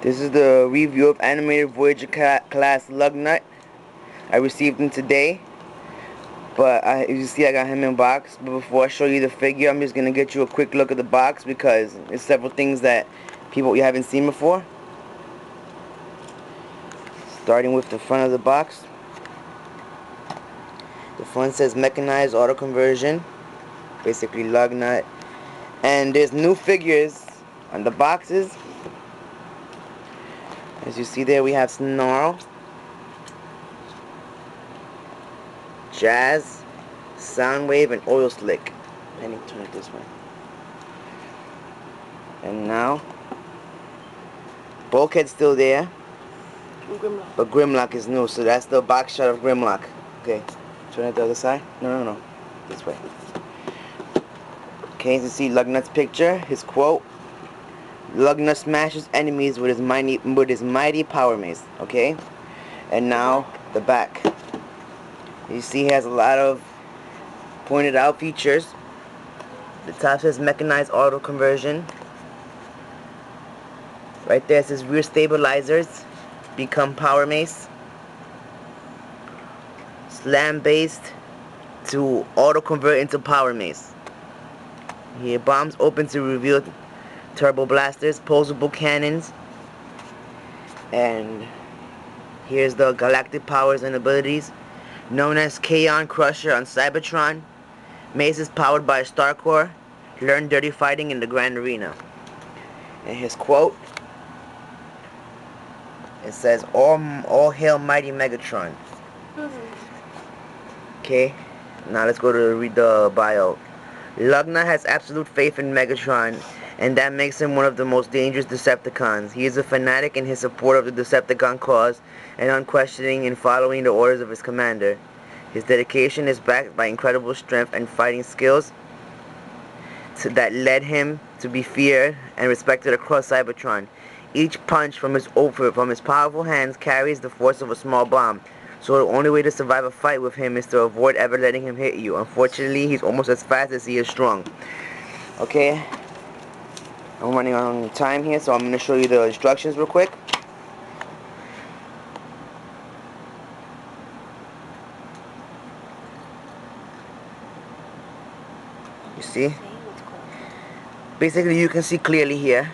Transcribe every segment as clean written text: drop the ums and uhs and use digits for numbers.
This is the review of animated Voyager class Lugnut. I received him today, but as you see, I got him in box. But before I show you the figure, I'm just gonna get you a quick look at the box because there's several things that you haven't seen before. Starting with the front of the box. The front says mechanized auto conversion, basically Lugnut. And there's new figures on the boxes. As you see there, we have Snarl, Jazz, Soundwave, and Oil Slick. I need to turn it this way. And now, Bulkhead's still there, but Grimlock is new, so that's the box shot of Grimlock. Okay, turn it the other side. No, this way. Okay, you see Lugnut's picture, his quote. Lugnut smashes enemies with his mighty power mace. Okay, and now the back. You see, he has a lot of pointed out features. The top says mechanized auto conversion. Right there it says rear stabilizers become power mace. Slam based to auto convert into power mace. Here, bombs open to reveal turbo blasters, posable cannons, and here's the galactic powers and abilities. Known as Kaon Crusher on Cybertron, Mace is powered by a star core. Learn dirty fighting in the Grand Arena. And his quote, it says, "All hail mighty Megatron." Okay, now let's go to read the bio. Lugnut has absolute faith in Megatron, and that makes him one of the most dangerous Decepticons. He is a fanatic in his support of the Decepticon cause and unquestioning in following the orders of his commander. His dedication is backed by incredible strength and fighting skills that led him to be feared and respected across Cybertron. Each punch from his powerful hands carries the force of a small bomb. So the only way to survive a fight with him is to avoid ever letting him hit you. Unfortunately, he's almost as fast as he is strong. Okay, I'm running on time here, so I'm going to show you the instructions real quick. You see? Basically, you can see clearly here.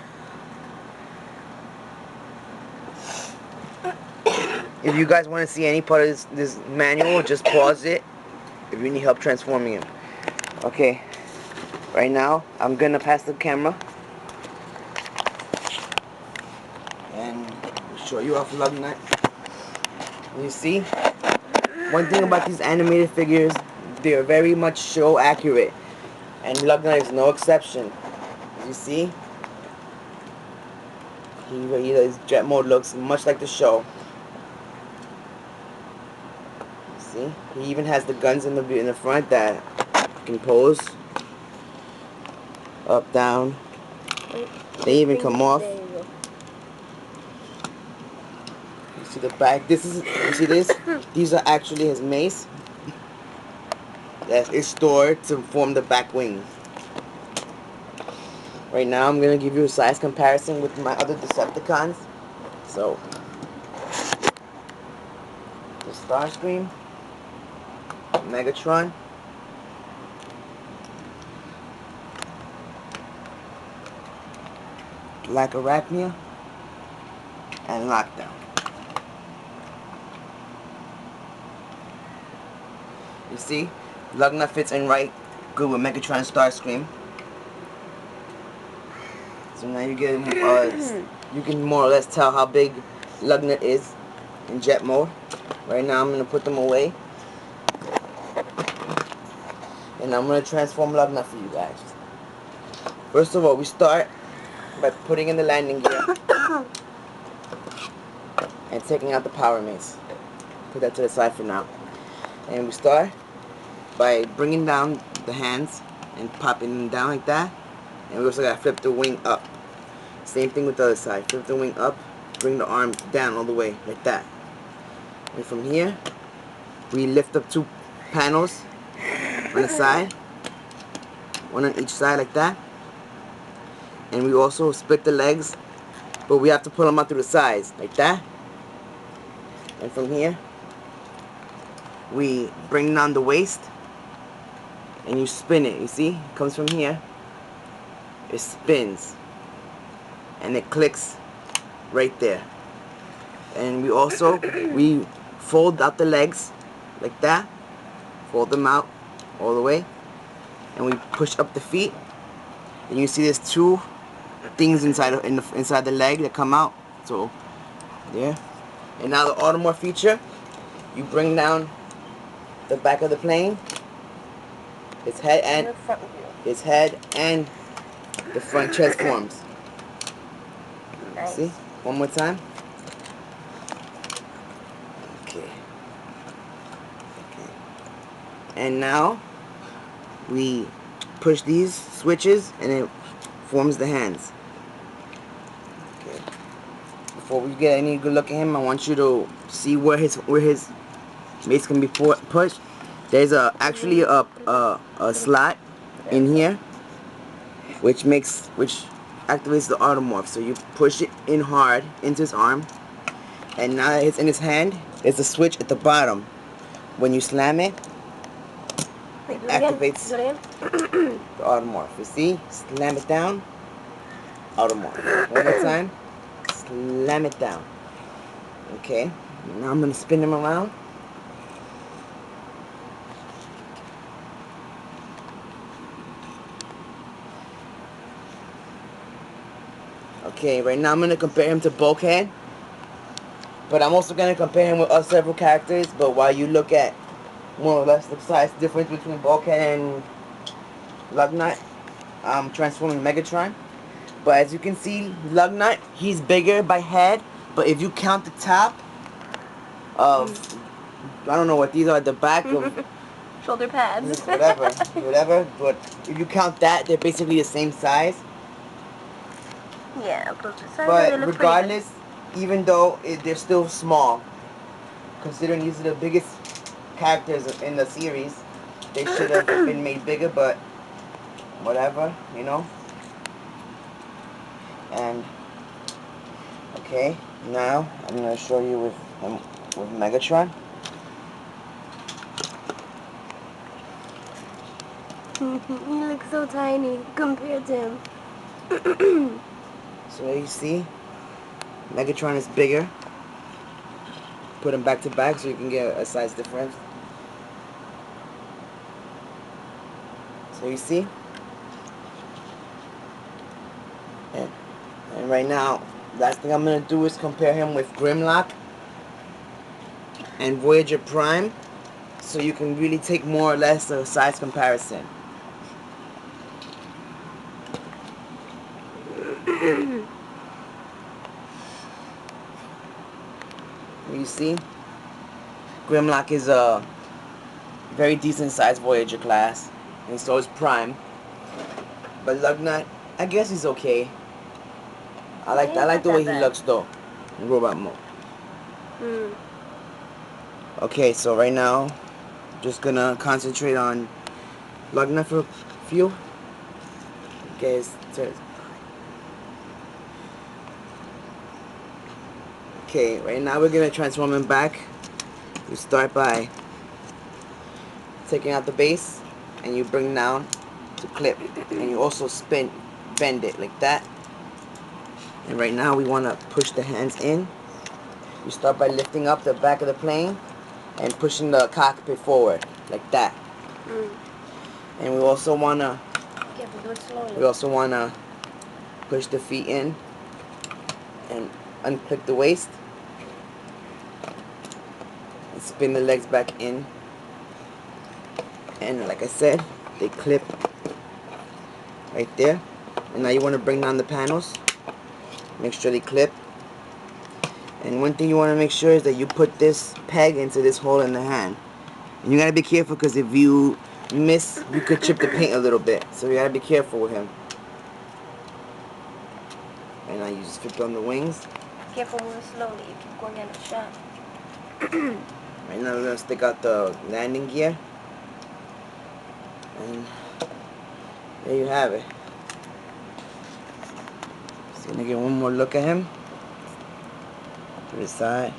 If you guys want to see any part of this manual, just pause it if you need help transforming him. Okay, right now I'm gonna pass the camera and show you off Lugnut. You see, one thing about these animated figures, they're very much show accurate, and Lugnut is no exception. You see, his jet mode looks much like the show. See, he even has the guns in the front that you can pose up, down. They even come off. You see the back. You see this? These are actually his mace. That is stored to form the back wings. Right now, I'm gonna give you a size comparison with my other Decepticons. So, the Starscream, Megatron, Black Arachnia, and Lockdown. You see, Lugnut fits in right good with Megatron and Starscream. So now you get you can more or less tell how big Lugnut is in jet mode. Right now, I'm gonna put them away. And I'm going to transform Lugnut for you guys. First of all, we start by putting in the landing gear and taking out the power mace. Put that to the side for now. And we start by bringing down the hands and popping them down like that. And we also got to flip the wing up. Same thing with the other side. Flip the wing up, bring the arm down all the way like that. And from here, we lift up 2 panels on the side, one on each side like that, and we also split the legs but we have to pull them out through the sides, like that. And from here, we bring down the waist, and you spin it. You see, it comes from here, it spins, and it clicks right there. And we fold out the legs like that, fold them out all the way, and we push up the feet, and you see there's two things inside the leg that come out. So there. And now the Automorph feature, you bring down the back of the plane, its head and the front chest forms. Nice. See? One more time. Okay. And now we push these switches and it forms the hands. Okay. Before we get any good look at him, I want you to see where his mace can be pushed. There's actually a slot in here which activates the Automorph. So you push it in hard into his arm, and now that it's in his hand, there's a switch at the bottom. When you slam it, it activates the Automorph. You see? Slam it down, Automorph. One more time. Slam it down. Okay. Now I'm going to spin him around. Okay, right now I'm going to compare him to Bulkhead. But I'm also going to compare him with several characters. But while you look at more or less the size difference between Bulkhead and Lugnut, I'm transforming Megatron. But as you can see, Lugnut, he's bigger by head. But if you count the top of, I don't know what these are, the back of shoulder pads. whatever. But if you count that, they're basically the same size. Yeah, close to size. But regardless, even though they're still small, considering these are the biggest characters in the series, they should have been made bigger, but whatever, you know. And okay, now I'm gonna show you with Megatron. You look so tiny compared to him. So there you see, Megatron is bigger. Put them back to back so you can get a size difference. So you see? And right now, last thing I'm going to do is compare him with Grimlock and Voyager Prime, so you can really take more or less a size comparison. You see? Grimlock is a very decent sized Voyager class, and so is Prime. But Lugnut, I guess he's okay. I like the way he looks though in robot mode. Okay, so right now, just gonna concentrate on Lugnut for a few. Okay, okay, right now we're gonna transform him back. You start by taking out the base, and you bring down to clip, and you also bend it like that. And right now we want to push the hands in. You start by lifting up the back of the plane and pushing the cockpit forward like that. And we also want to push the feet in and unclick the waist and spin the legs back in. And like I said, they clip right there. And now you want to bring down the panels. Make sure they clip. And one thing you want to make sure is that you put this peg into this hole in the hand. And you got to be careful, because if you miss, you could chip the paint a little bit. So you got to be careful with him. And now you just flip on the wings. Careful, move slowly. You keep going out of shot. Right now we're going to stick out the landing gear. And there you have it. So I'm gonna get one more look at him to the side,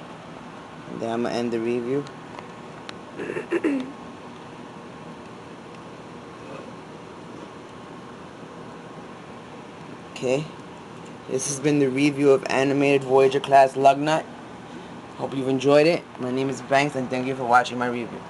and then I'm gonna end the review. Okay, this has been the review of animated Voyager class Lugnut. Hope you've enjoyed it. My name is Banks, and thank you for watching my review.